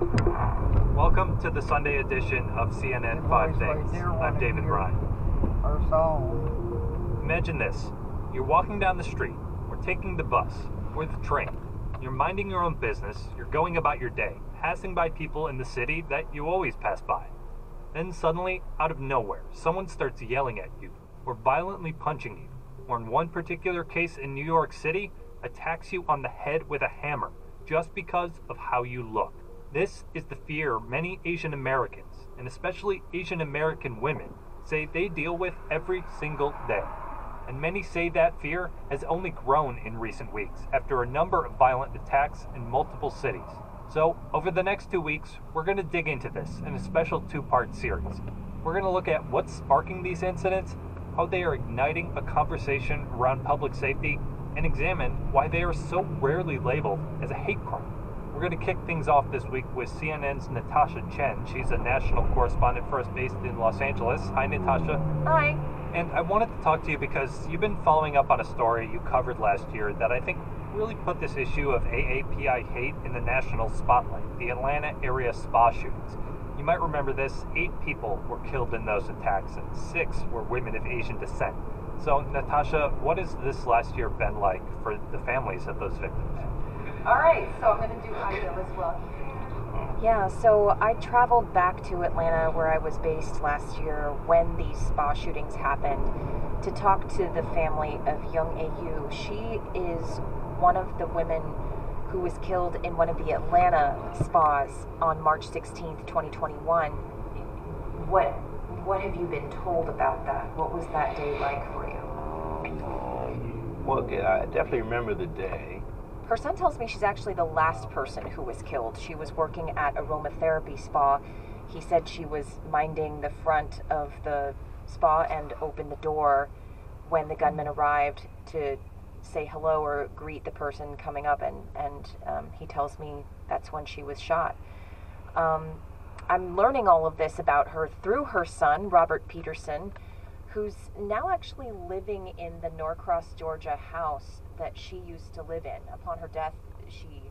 Welcome to the Sunday edition of CNN 5 Things. I'm David Ryan. Our song. Imagine this. You're walking down the street, or taking the bus, or the train. You're minding your own business, you're going about your day, passing by people in the city that you always pass by. Then suddenly, out of nowhere, someone starts yelling at you, or violently punching you, or in one particular case in New York City, attacks you on the head with a hammer, just because of how you look. This is the fear many Asian Americans, and especially Asian American women, say they deal with every single day. And many say that fear has only grown in recent weeks after a number of violent attacks in multiple cities. So, over the next 2 weeks, we're going to dig into this in a special two-part series. We're going to look at what's sparking these incidents, how they are igniting a conversation around public safety, and examine why they are so rarely labeled as a hate crime. We're going to kick things off this week with CNN's Natasha Chen. She's a national correspondent for us based in Los Angeles. Hi, Natasha. Hi. And I wanted to talk to you because you've been following up on a story you covered last year that I think really put this issue of AAPI hate in the national spotlight, the Atlanta area spa shootings. You might remember this, 8 people were killed in those attacks and 6 were women of Asian descent. So, Natasha, what has this last year been like for the families of those victims? All right, so I'm going to do audio as well. Yeah, so I traveled back to Atlanta where I was based last year when these spa shootings happened to talk to the family of young AU. She is one of the women who was killed in one of the Atlanta spas on March 16th, 2021. What have you been told about that? What was that day like for you? Well, I definitely remember the day. Her son tells me she's actually the last person who was killed. She was working at aromatherapy spa. He said she was minding the front of the spa and opened the door when the gunman arrived to say hello or greet the person coming up, and he tells me that's when she was shot. I'm learning all of this about her through her son, Robert Peterson, who's now actually living in the Norcross, Georgia house that she used to live in. Upon her death, she